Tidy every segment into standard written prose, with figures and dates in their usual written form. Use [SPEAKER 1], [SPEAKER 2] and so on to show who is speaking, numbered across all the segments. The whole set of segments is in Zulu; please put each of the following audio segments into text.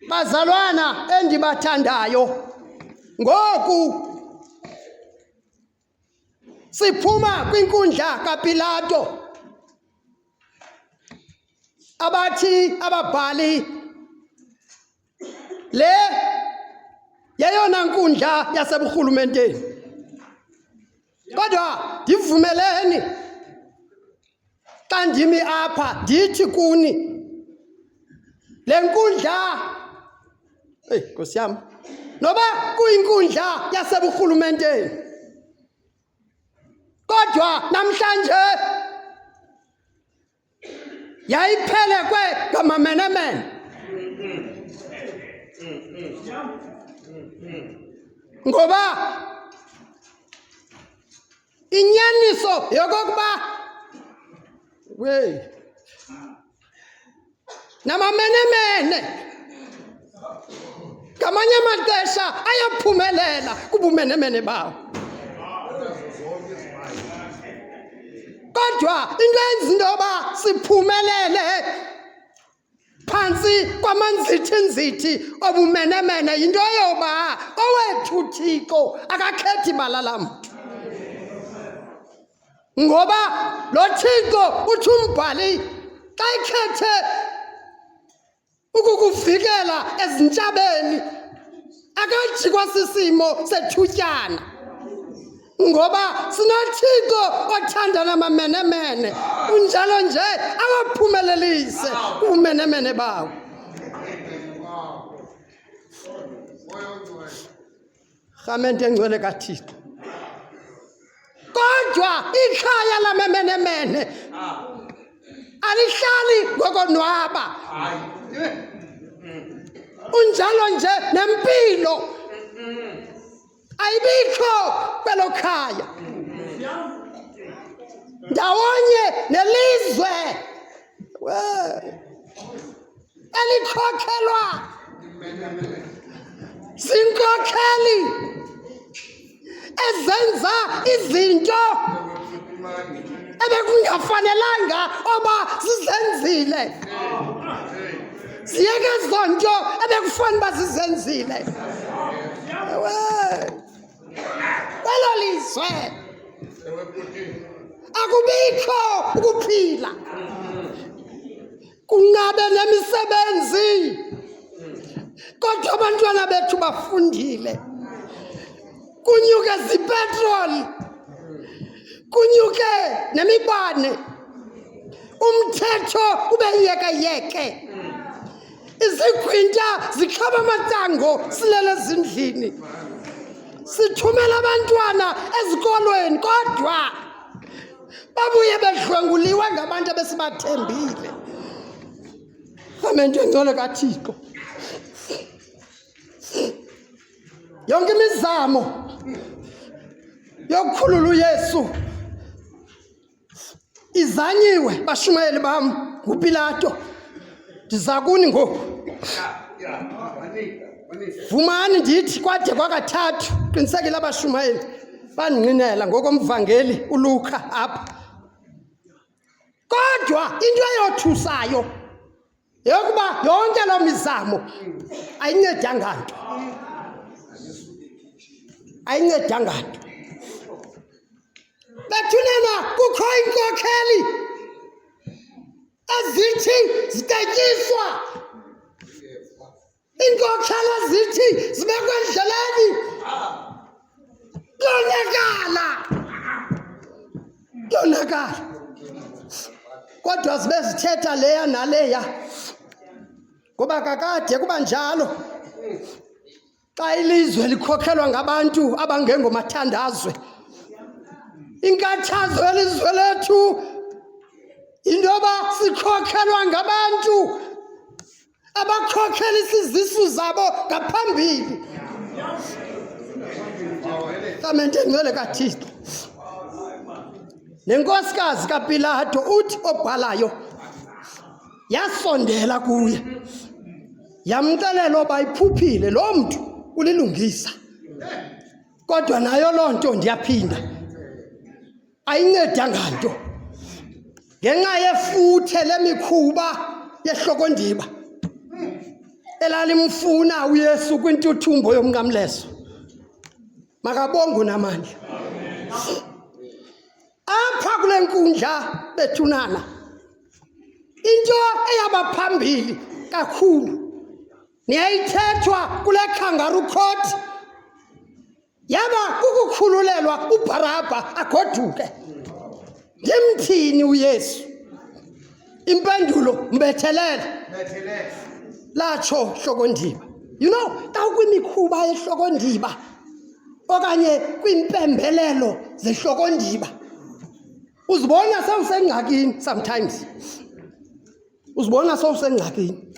[SPEAKER 1] Bazalwana endibathandayo, ngoku siphuma kwinkundla kaPilato. Abathi ababhali le yeyona nkundla yaseburhulumenteni. Kodwa ndivumeleni xa ndimi apha ndithi kuni le nkundla Nkosi yam, noba kuyinkundla yaseburhulumenteni, kodwa namhlanje yayiphelekwe ngamamenemene. Ngoba inyaniso yokokuba namamenemene ngamanye amaxesha ayaphumelela kubumenemene bawo. Kodwa into enza into yoba siphumelele phantsi kwamanzithi-nzithi obumenemene yinto yoba owethu Thixo akakhethi bala lamntu. Ngoba lo Thixo uthi umbhali xa ikhethe ukukuvikela ezintshabeni akajikwa sisimo sethutyana. Ngoba sinoThixo othanda namamenemene, kunjalo nje awaphumelelise ubumenemene bawo. Rhamente engcwele kaThixo. Kodwa ikhaya lamamenemene alihlali ngokonwaba. Unjalo nje nempilo ayibikho kwelo khaya. Ndawonye nelizwe elikhokhelwa ziinkokheli ezenza izinto ebekungafanelanga oba zizenzile, ziyeke ezo nto ebekufanele uba zizenzile. Kwelo lizwe akubikho ukuphila, kungabe nemisebenzi, kodwa abantwana bethu bafundile. Kunyuke zipetroli, kunyuke nemibane, umthetho ube yeke. Izigwinta zikhaba amacango silele ezindlini. Sithumela abantwana ezikolweni kodwa babuye bedlwenguliwe ngabantu abesibathembile. Rhamente engcwele kaThixo. Yonke imizamo yokukhulula uYesu izanyiwe, bashumayeli bam, nguPilato. Ndiza kuni ngoku. Vumani ndithi kwade kwakathathu, qinisekile abashumayeli bandinqinela ngokomvangeli uLuka apha. Kodwa into eyothusayo yokuba yonke loo mizamo ayincedanga nto. Ayincedanga nto. Bethunena kukho iinkokheli ezithi zitetyiswa, iinkokheli ezithi zibekwe endleleni. Kuyonakala. Kodwa zibe zithetha leya naleya, ngoba kakade kuba njalo. Xa ilizwe likhokhelwa ngabantu abangengomathandazwe, inkathazo yelizwe lethu yinto yoba sikhokhelwa ngabantu abakhokhelisa izisu zabo ngaphambili. Rhamente engcwele kaThixo. Nenkosikazi kaPilato uthi obhalayo yasondela kuye yamxelela uba iphuphile, loo mntu ulilungisa. Kodwa nayo loo nto ndiyaphinda ayincedanga nto, ngenxa yefuthe lemikhuba yehlokondiba elalimfuna uYesu kwintuthumbo yomnqamlezo. Makabonge unamandla. Apha kule nkundla bethunana into eyabaphambili kakhulu niyayithethwa kule kangaroo court yaba ukukhululelwa uBarabha agoduke. Ngimthini uYesu? Impendulo mbethelele. Latsho hlokondiba. You know, kwimikhuba yehlokondiba okanye kwimpembelelo zehlokondiba uzibona sewusengxakini sometimes. Uzibona sewusengxakini.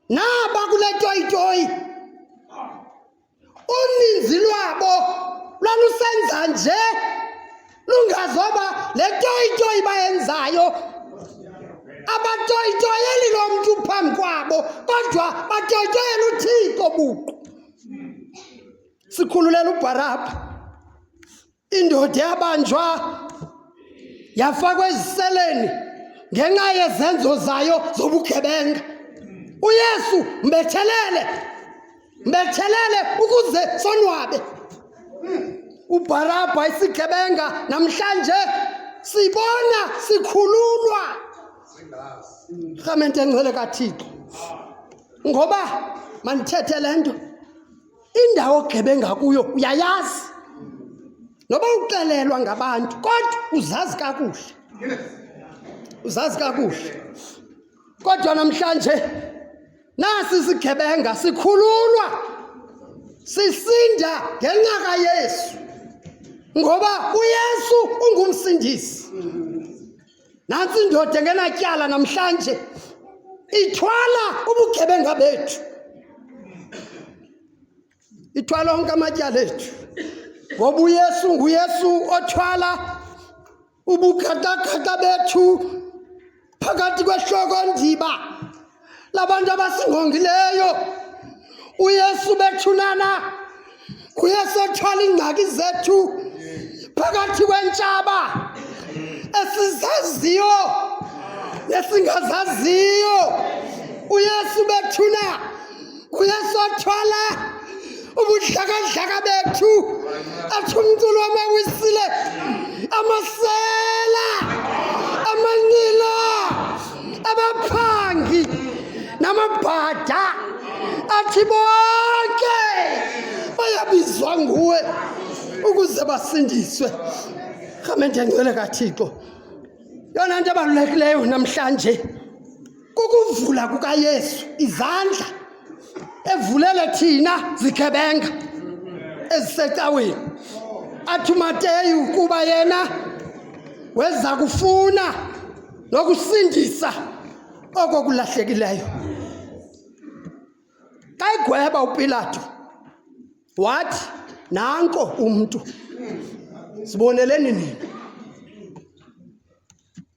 [SPEAKER 1] Naba kule toyitoyi uninzi lwabo lwalusenza nje lungazoba le toyitoyi bayenzayo abatoyitoyeli lo mntu phambi kwabo kodwa batoyitoyela uThixo buqu. Sikhululela uBarabha, indoda yabanjwa yafakwa eziseleni ngenxa yezenzo zayo zobugebenga. uYesu mbethelele ukuze sonwabe. uBarabha isigebenga namhlanje sibona sikhululwa. Rhamente engcwele kaThixo. Ngoba manithethe lento indawo ogebenga kuyo uyayazi. Noba uxelelwa ngabantu kodwa uzazi kakuhle. Uzazi kakuhle. Kodwa namhlanje nasi sigebenga sikhululwa. Sisinda ngenxa kaYesu. Ngoba uYesu ungumsindisi. Nansi indoda engenatyala namhlanje ithwala ubugebenga bethu. Ithwala onke amatyala ethu. Ngoba uYesu nguYesu othwala ubukhatakata bethu phakathi kwehlokondiba labantu abasingongileyo. uYesu bethunana uYesu othwala ingxaki zethu phakathi kwentshaba esizaziyo nesingazaziyo. uYesu bethuna uYesu othwala ubuhlakadlaka bethu athi umculo wamawisile amasela amanqila abaphangi namabhada athi bonke bayabizwa nguwe ukuze basindiswe. Rhamente engcwele kaThixo, yona nto ebalulekileyo namhlanje kukuvula kukaYesu izandla evulele thina zigebenga ezisecaweni. Athi uMateyu kuba yena weza kufuna nokusindisa oko kulahlekileyo. Xa egweba uPilato wathi nanko umntu, siboneleni nini.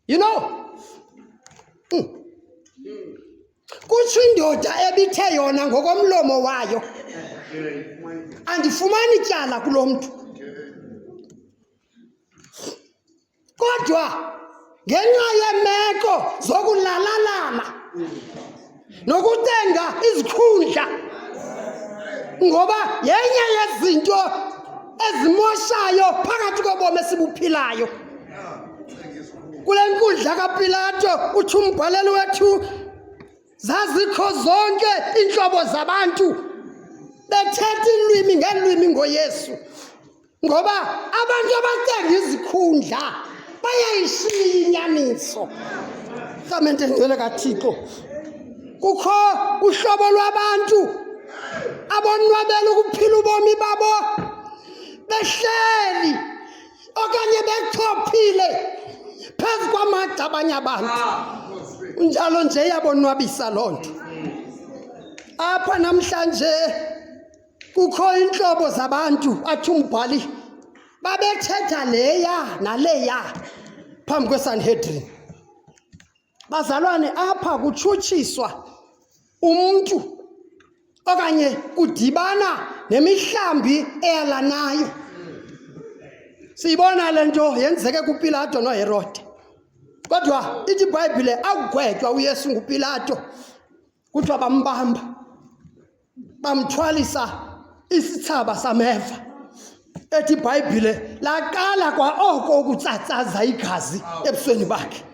[SPEAKER 1] You know, kutsho indoda ebithe yona ngokomlomo wayo andifumani tyala kulo mntu, kodwa ngenxa yeemeko zokulalalala nokutenga izikhundla, ngoba yenye yezinto ezimoshayo phakathi kobomi esibuphilayo. Kule nkundla kaPilato uthi umbhaleli wethu zazikho zonke iintlobo zabantu bethetha iilwimi ngeelwimi ngoYesu, ngoba abantu abatenga izikhundla bayayishiya inyaniso. Rhamente engcwele kaThixo, kukho uhlobo lwabantu abonwabela ukuphila ubomi babo behleli okanye bechophile phezu kwamagxa abanye abantu. Njalo nje iyabonwabisa loo nto. Apha namhlanje kukho iintlobo zabantu athi umbhali babethetha leya naleya phambi kweSanhedrin. Bazalwane, apha kutshutshiswa umntu okanye kudibana nemihlambi eyalanayo. Siyibona le nto yenzeke kuPilato noHerode. Kodwa ithi iBhayibhile akugwetywa uYesu nguPilato, kuthiwa bambamba bamthwalisa isithaba sameva. Ethi iBhayibhile laqala kwa oko ukutsatsaza igazi ebusweni bakhe.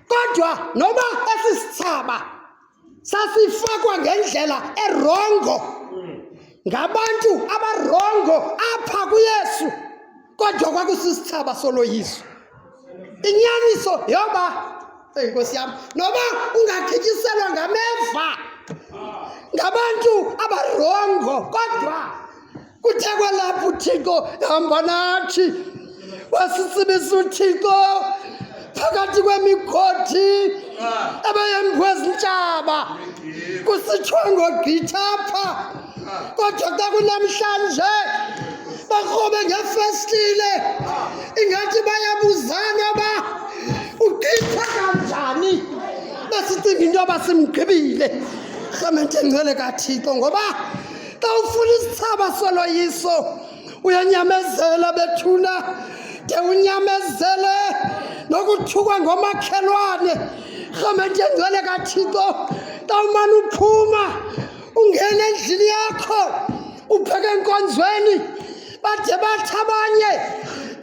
[SPEAKER 1] Kodwa noba esisithaba sasifakwa ngendlela erongo ngabantu abarongo apha kuYesu, kodwa kwakusisithaba soloyiso. Inyaniso yoba Nkosi yami, noba ungagityiselwa ngameva ngabantu abarongo, kodwa kuthe kwalapho uThixo hamba nathi wasisibisa uThixo phakathi kwemigodi abayemkhwezintshaba kusithiwa ngogqitha apha. Kodwa xa kunamhlanje bakrobe ngefestile ingathi bayabuzana ba ugqitha kanjani, besicinga into yoba simgqibile. Rhamente ngcwele kaThixo, ngoba xa ufuna isithaba soloyiso uyanyamezela bethuna de unyamezele nokuthukwa ngomakhelwane. Rhamente ngcwele kaThixo, xa umane uphuma ungena endlini yakho upheke enkonzweni bade bathi abanye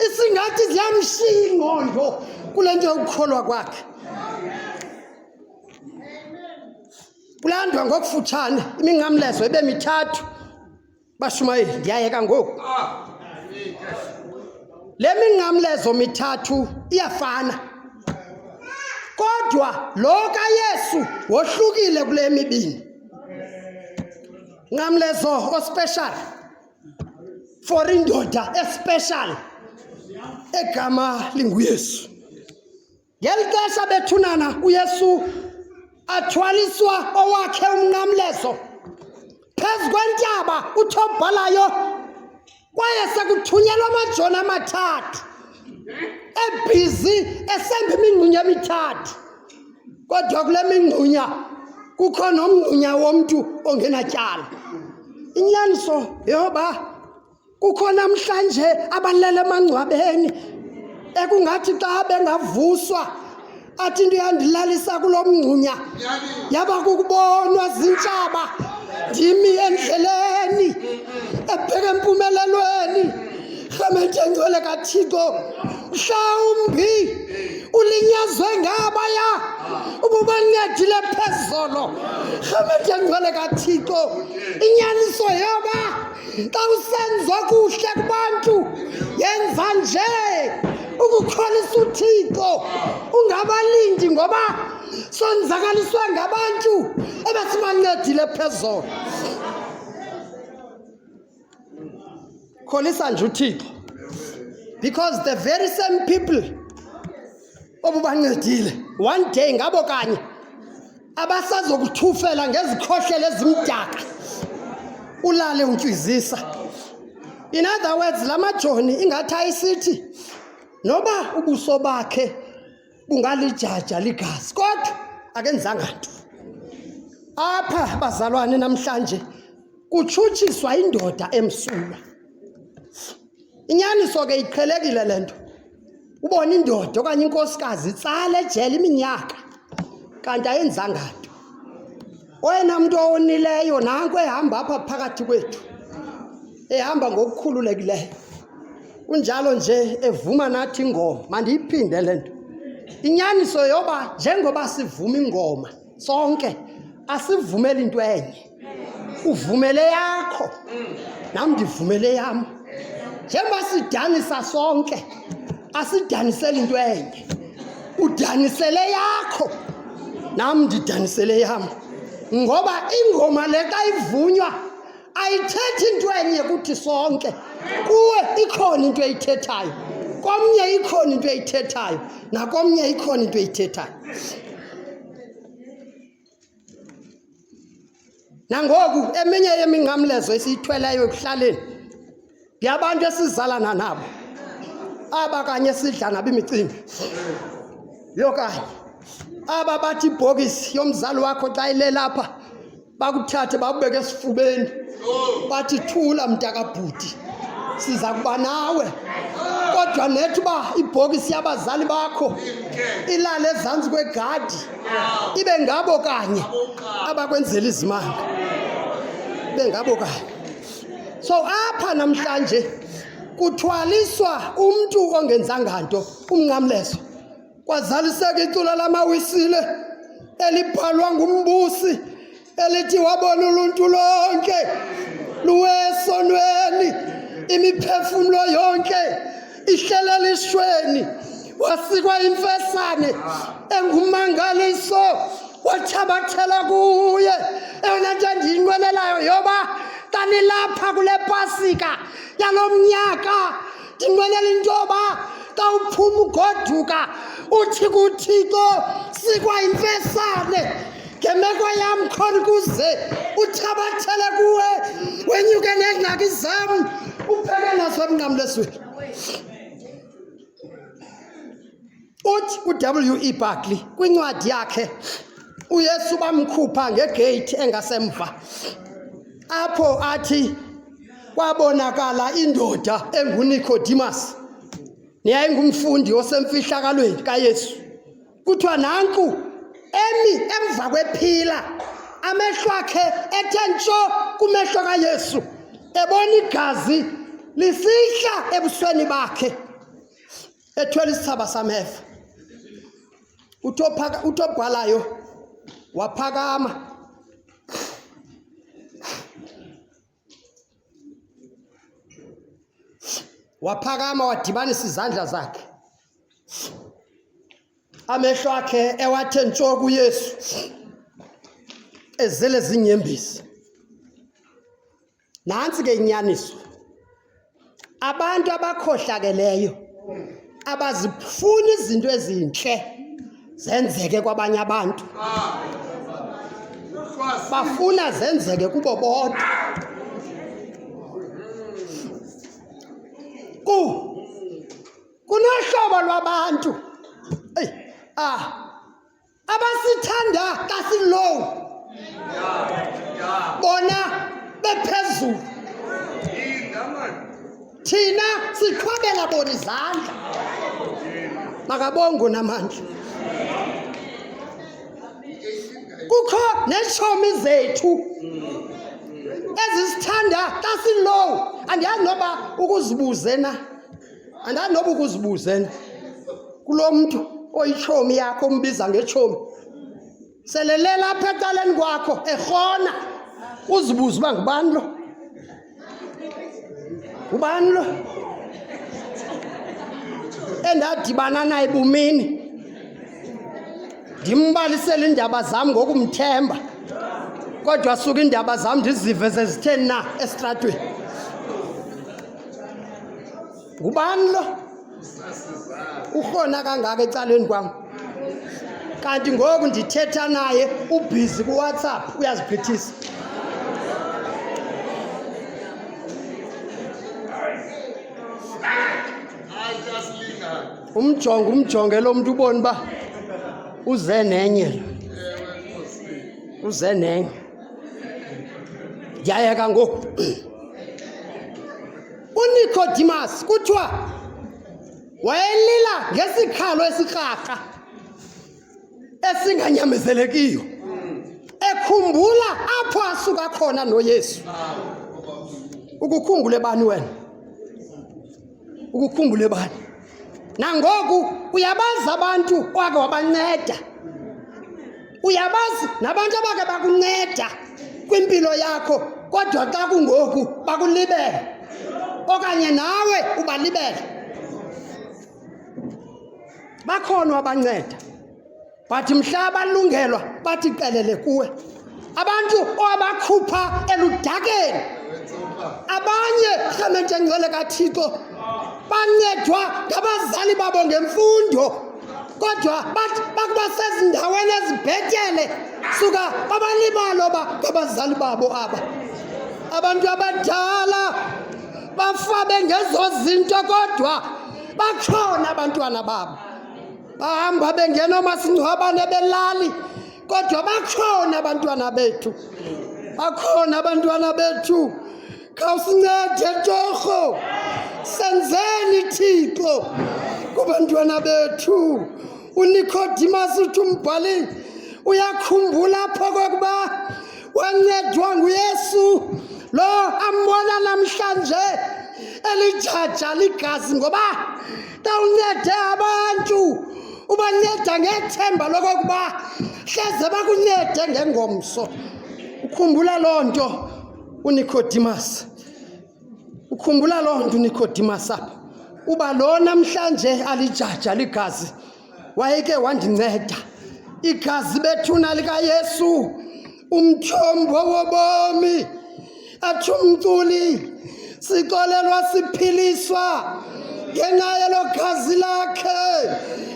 [SPEAKER 1] isingathi ziyamshiya ingqondo kule nto yokukholwa kwakhe. Kulandwa ngokufutshane iminqamlezo ibe mithathu. Bashumayeli, ndiyayeka ngoku. Le minqamlezo mithathu iyafana, kodwa lo kaYesu wohlukile kule mibini. Nqamlezo ospecial for indoda especial egama linguYesu. Ngeli xesha bethunana uYesu athwaliswa owakhe umnqamlezo phezu kwentaba uthobhalayo, kwaye sekuthunyelwa amajoni amathathu ebhizi esemba imingxunya emithathu. Kodwa kule mingxunya kukho nomngxunya womntu ongenatyala. Inyaniso yoba kukho namhlanje abalele emangcwabeni ekungathi xa bengavuswa athi into yandilalisa kulo mngxunya yaba kukubonwa zintshaba ndimi endleleni ebheke empumelelweni. Rhamente ngcwele kaThixo, mhlawumbi ulinyazwe ngabaya ububancedile phezolo. Rhamente ngcwele kaThixo, inyaniso yoba xa usenza kuhle kubantu yenza nje ukukholisa uThixo, ungabalindi ngoba sonzakaliswe ngabantu ebesibancedile phezolo. Kholisa nje uThixo, because the very same people obubancedile one day ngabo kanye abasazokuthufela ngezikhohlelo ezimdaka ulale untswizisa. In other words, la majoni ingathi ayisithi noba ubuso bakhe bungalijaja ligazi, kodwa akenzanga nto. Apha bazalwane namhlanje kutshutshiswa indoda emsulwa. Inyaniso ke iqhelekile le nto, ubona indoda okanye inkosikazi itsala ejele iminyaka kanti ayenzanga nto. Oyena mntu owonileyo nanko ehamba apha phakathi kwethu, ehamba ngokukhululekileyo, unjalo nje evuma nathi ingoma. Mandiyiphinde le nto, inyaniso yoba njengoba sivuma ingoma sonke asivumeli into enye. Uvumele yakho nam ndivumele yam. Njengoba sidanisa sonke asidaniseli into enye. Udanisele yakho nam ndidanisele yam, ngoba ingoma le xa ivunywa ayithethi into enye kuthi sonke. Kuwe ikhona into eyithethayo, komnye ikhona into eyithethayo, nakomnye ikhona into eyithethayo. Nangoku eminye yeminqamlezo esiyithweleyo ekuhlaleni yabantu esizalana nabo, aba kanye sidla nabo imicimbi yokanye, aba bathi ibhokisi yomzali wakho xa ile lapha bakuthathe bakubeke esifubeni bathi thula mntakabhuti siza kuba nawe. kodwa nethi uba ibhokisi yabazali bakho ilale ezantsi kwegadi ibe ngabo kanye abakwenzela izimanga, ibe ngabo kanye. So apha namhlanje kuthwaliswa umntu ongenzanga nto umnqamlezo, kwazaliseka iculo lamawisile elibhalwa ngumbusi elithi wabona uluntu lonke luwesonweni, imiphefumlo yonke ihlelela ishweni, wasikwa imfesane engumangaliso, wathabathela kuye. Eyona nto endiyinqwenelayo yoba xa nilapha kule pasika yalo mnyaka ndinqwenela into yoba xa uphuma ugoduka uthi kuThixo sikwa imfesane ngemeko yam khona ukuze uthabathele kuwe, wenyuke neengxaki zam ubheke nazo emnqamlezweni. Uthi uW.E. Buckley kwincwadi yakhe uYesu bamkhupha ngegeyithi engasemva, apho athi kwabonakala indoda enguNicodemus neyayingumfundi osemfihlakalweni kaYesu. Kuthiwa nanku emi emva kwephila, amehlo akhe ethe ntsho kumehlo kaYesu, ebona igazi lisihla ebusweni bakhe, ethwele isithaba sameva. Utobhalayo waphakama wadibanisa izandla zakhe, amehlo akhe ewathe ntsho kuYesu, ezele zinyembezi. Nantsi ke inyaniso, abantu abakhohlakeleyo abazifuni izinto ezintle zenzeke kwabanye abantu, bafuna zenzeke kubo bodwa. Kunohlobo lwabantu abasithanda kasillow, bona bephezulu, thina siqhwabela bona izandla. Makabongo namandla. Kukho neetshomi zethu ezisithanda kasillow. Andiyazi noba ukuzibuze na, andazi noba ukuzibuze na kulo mntu oyitshomi yakho umbiza ngetshomi, selelela apha ecaleni kwakho ekrona, uzibuze uba ngubani lo, ngubani lo endadibana naye bumini, ndimbalisele iindaba zam ngokumthemba, kodwa suka iindaba zam ndizive zezitheni na esitratweni. Ngubani lo ukhona kangaka ecaleni kwam, kanti ngoku ndithetha naye ubhizi kuWhatsApp uyazibhithisa. Umjonge lo mntu ubone uba uze nenye, uze nenye. Ndiyayeka ngoku. UNicodemus kuthiwa wayelila ngesikhalo esikraka esinganyamezelekiyo, ekhumbula apho asuka khona noYesu. Ukukhumbule bani wena? Ukukhumbule bani? Nangoku uyabazi abantu owake wabanceda, uyabazi nabantu abake bakunceda kwimpilo yakho, kodwa xa kungoku bakulibele okanye nawe ubalibele. Bakhona abanceda, bathi mhla abalungelwa bathi qelele kuwe. Abantu owabakhupha eludakeni, abanye rhamente ngcwele kaThixo bancedwa ngabazali babo ngemfundo, kodwa bathi bakuba sezindaweni ezibhetele suka babalibala oba ngabazali babo aba. Abantu abadala bafa bengezo zinto, kodwa bakhona abantwana babo. Bahamba bengena omasingcwabane belali, kodwa bakhona abantwana bethu, bakhona abantwana bethu. Khawusincede torho, senzeni Thixo kubantwana bethu. uNicodemus uthi umbhali uyakhumbula apho kokuba wancedwa nguYesu lo ambona namhlanje elijaja ligazi ngoba tawuncede abantu ubanceda ngethemba lokokuba hleze bakuncede ngengomso. Ukhumbula lonto uNicodemus, ukhumbula lonto uNicodemus apha uba lo namhlanje alijaja ligazi wayeke wandinceda. Igazi bethuna likaYesu umthombo wobomi, athi umculi sikolelwa siphiliswa ngenxa yelo gazi lakhe.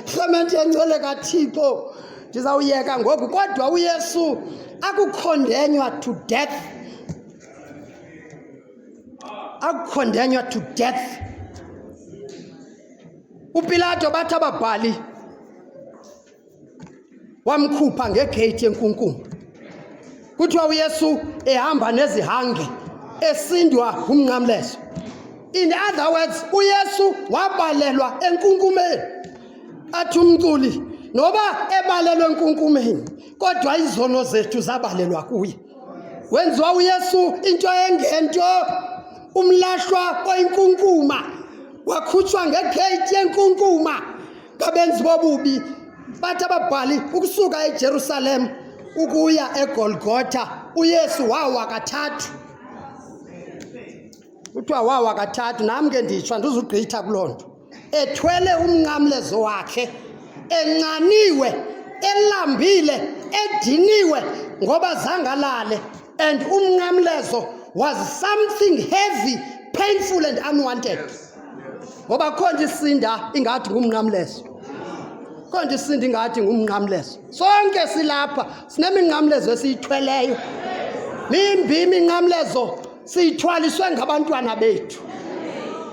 [SPEAKER 1] Clemente engcwele kaThixo, ndizawuyeka ngoku kodwa uYesu akukhondenywa to death, akukhondenywa to death. uPilato bathi ababhali wamkhupha ngegate yenkunkuma. Kuthiwa uYesu ehamba nezihange esindwa ngumnqamlezo. In other words, uYesu wabalelwa enkunkumeni. Athi umculi noba ebalelwe enkunkumeni kodwa izono zethu zabalelwa kuye. Wenziwa uYesu into engento, umlahlwa oyinkunkuma wakhutshwa ngegate yenkunkuma ngabenzi bobubi. Bathi ababhali ukusuka eJerusalem ukuya eGolgotha uYesu wawa kathathu. Kuthiwa wawa kathathu, nami ke nditsho andizugqitha kulonto. Ethwele umnqamlezo wakhe, enqaniwe, elambile, ediniwe ngoba zangalale, and umnqamlezo was something heavy, painful and unwanted. Ngoba khona isinda ingathi ngumnqamlezo, khona isinda ingathi ngumnqamlezo. Sonke silapha sineminqamlezo esiyithweleyo. Mimbi iminqamlezo siyithwaliswe ngabantwana bethu,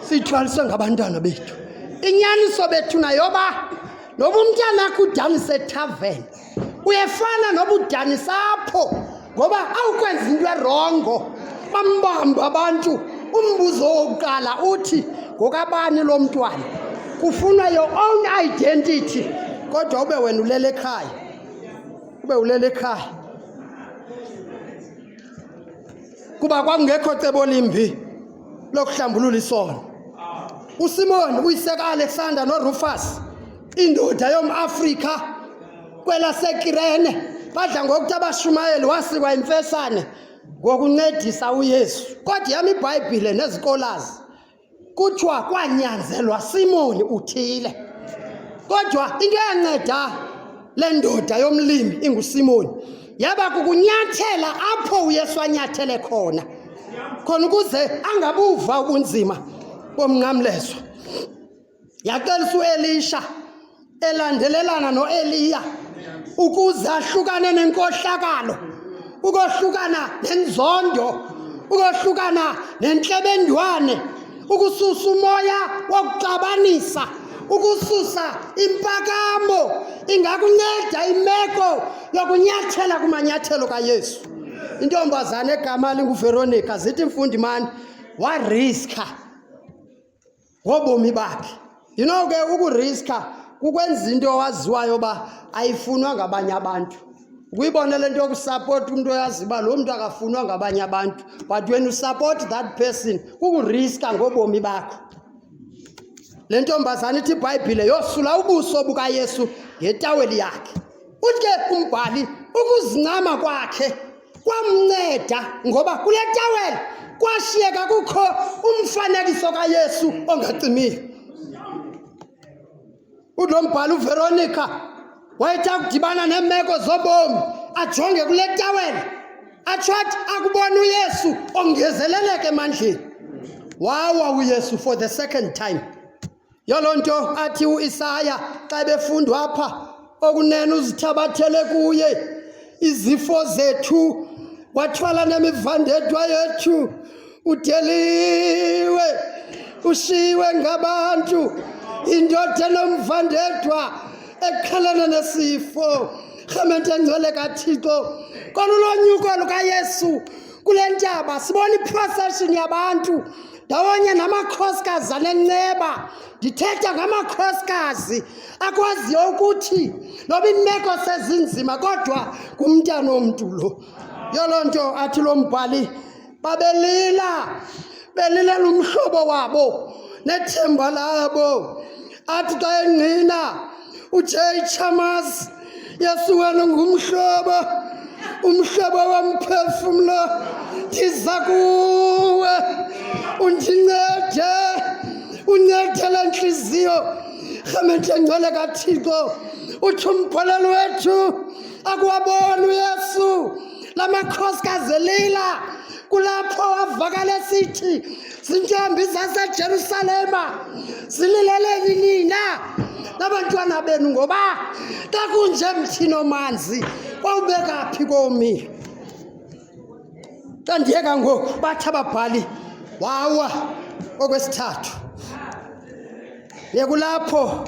[SPEAKER 1] siyithwaliswe ngabantwana bethu. Inyaniso bethu nayoba noba umntana akho udanisa ethaveni uyefana noba udanisa apho ngoba awukwenza into erongo bambamba abantu. Umbuzo wokuqala uthi ngokabani lo mntwana, kufunwa your own identity, kodwa ube wena ulele ekhaya, ube ulele ekhaya. Kuba kwakungekho cebo limbi lokuhlambulula isono. uSimoni uyiseka Alexander noRufus, indoda yomAfrika kwelaseKirene, badla ngokuthi abashumayeli wasikwa imfesane ngokuncedisa uYesu. Kodwa yami iBhayibhile nezikolazi kuthiwa kwanyanzelwa Simoni uthile. Kodwa into eyanceda le ndoda yomlimi inguSimoni yaba kukunyathela apho uYesu anyathele khona, khona ukuze angabuva ubunzima bomnqamlezo. Yaqelisa uElisha elandelelana noEliya ukuze ahlukane nenkohlakalo, ukohlukana nenzondo, ukohlukana nenhlebendwane, ukususa umoya wokuxabanisa, ukususa impakamo. Ingakunceda imeko yokunyathela kumanyathelo kaYesu. Intombazana egama linguVeronica zithi mfundimani wariska ngobomi bakhe. You know ke ukuriska kukwenza into owaziwayo ba ayifunwa ngabanye abantu. Ukuyibona lento yokusupport umuntu oyazi ba lo muntu akafunwa ngabanye abantu, but when you support that person ukuriska ngobomi bakho. Le ntombazana ithi iBhayibhile yosula ubuso bukaYesu ngetaweli yakhe. Uthi ke umbhali ukuzincama kwakhe kwamnceda ngoba kule taweli kwashiyeka kukho umfanekiso kaYesu ongacimiyo. Ulo mbhali uVeronica wayetha kudibana nemeko zobomi ajonge kule taweli atshathi akubona uYesu ongezeleleke emandleni. Wawa uYesu for the second time. Yolonto athi uIsaya xa befundwa apha okunene uzithabathele kuye izifo zethu wathwala nemivandedwa yethu, udeliwe ushiwe ngabantu, indoda enomvandedwa ekhalana nesifo. Clemente engcwele kaThixo, kolulonyuko lukaYesu kule ntaba sibona iprocession yabantu ndawonye namakhosikazi anenceba. Ndithetha ngamakhosikazi akwaziyo ukuthi noba imeko sezinzima kodwa ngumntana womntu lo. Yoloo nto athi lo mbhali belilela umhlobo wabo nethemba labo. Athi xa engqina uJay Chalmers, Yesu wena ngumhlobo, umhlobo womphefumlo, ndiza kuwe undincede, uncede le ntliziyo. Rhamente ngcwele kaThixo, uthi umbhalelo wethu akuwaboni uYesu la makhosikazi elila. Kulapho wavakala esithi zintombi zaseJerusalema zilileleni nina nabantwana benu, ngoba xa kunje mthini omanzi wawubeka phi komi. Xa ndiyeka ngoku bathi ababhali wawa okwesithathu. Yekulapho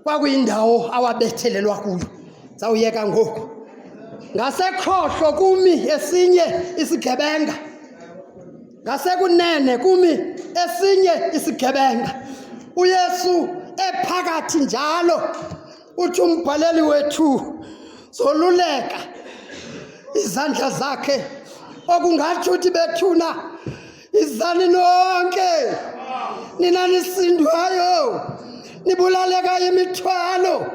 [SPEAKER 1] kwakuyindawo awabethelelwa kuyo. Zawuyeka ngoku ngasekhohlo kumi esinye isigebenga, ngasekunene kumi esinye isigebenga. uYesu ephakathi njalo. Uthi umbhaleli wethu zoluleka izandla zakhe okungathi uthi bethuna izani nonke nina nisindwayo nibulaleka imithwalo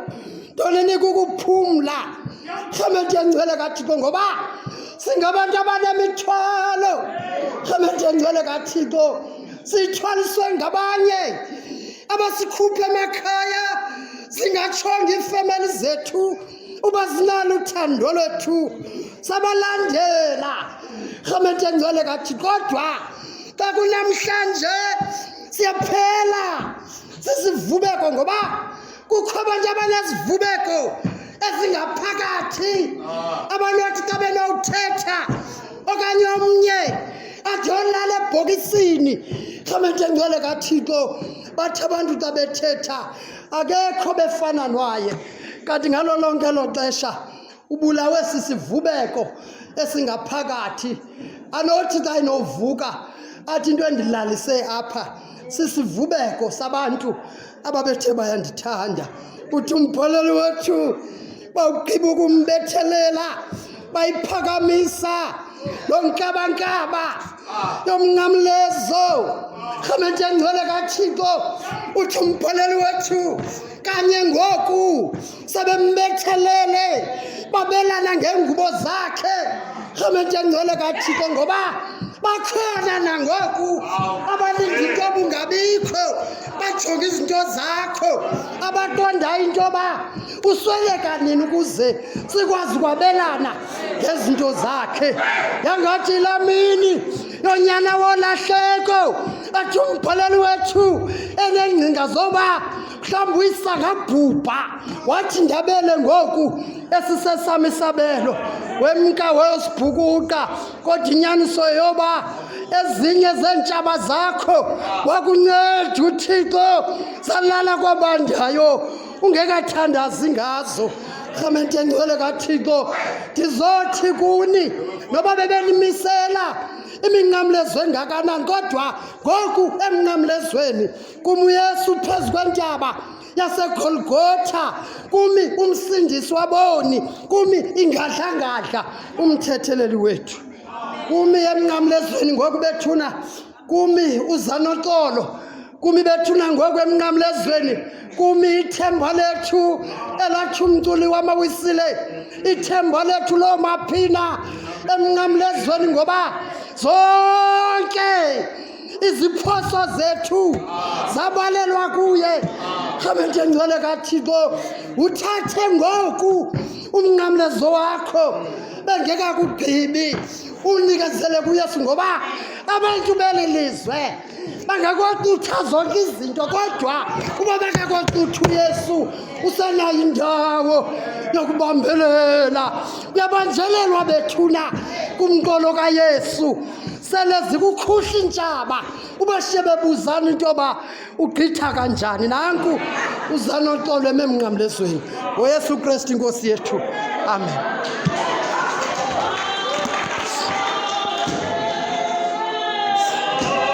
[SPEAKER 1] ntoni nikukuphumla. Rhamente ngcwele kaThixo, ngoba singabantu abanemithwalo. Rhamente ngcwele kaThixo, sithwaliswe ngabanye abasikhupha emakhaya zingatshonga iifemeli zethu uba zinalo uthando lwethu sabalandela. Rhamente ngcwele kaThixo, kodwa xa kunamhlanje siyaphela sisivubeko, ngoba kukho abantu abanezivubeko ezingaphakathi abanothi xa benowuthetha okanye omnye athi olala ebhokisini. Rhamente ngcwele kaThixo, bathi abantu xa bethetha akekho befana naye, kanti ngalo lonke elo xesha ubulawe sisivubeko esingaphakathi. Anothi xa inovuka athi into endilalise apha sisivubeko sabantu ababethe bayandithanda. Uthi umbhaleli wethu bawugqiba ukumbethelela bayiphakamisa lo nkabankaba yomnqamlezo. Rhamente ngcwele kaThixo, uthi umbhaleli wethu kanye ngoku sebembethelele babelana ngengubo zakhe. Rhamente ngcwele kaThixo, ngoba bakhona nangoku abalinda into obungabikho, bajonga izinto zakho, abaqondayo into yoba usweleka nini ukuze sikwazi ukwabelana ngezinto zakhe. Yangathi laa mini yonyana wolahleko athi umbhaleli wethu enengcinga zoba mhlawumbi uyisangabhubha, wathi ndabele ngoku esisesam isabelo wemka wayosibhukuqa. Kodwa inyaniso yoba ezinye zeentshaba zakho wakunceda uThixo, salala kwabandayo ungekathandazi ngazo. Rhamente ngcwele kaThixo, ndizothi kuni noba bebenimisela iminqamlezo engakanani, kodwa ngoku emnqamlezweni kum uYesu phezu kwentaba yaseGolgotha, kumi umsindisi waboni, kumi ingadlangadla umthetheleli wethu, kumi emnqamlezweni ngoku bethuna, kumi uzanoxolo, kumi bethuna ngoku emnqamlezweni, kumi ithemba lethu elathi umculi wamawisile, ithemba lethu loomaphina emnqamlezweni, ngoba zonke iziphoso zethu zabalelwa kuye. Rhamente ngcwele kaThixo, uthathe ngoku umnqamlezo wakho bengekakugqibi unikezele kuYesu, ngoba abantu beli lizwe bangakocutha zonke izinto, kodwa uba bangakocutha uYesu usenayo indawo yokubambelela. Uyabanjelelwa bethuna kumqolo kaYesu, sele zikukhuhla iintshaba ubashiye bebuzana into yoba ugqitha kanjani. Nanku uzanoxolo emnqamlezweni ngoYesu Kristu inkosi yethu, amen.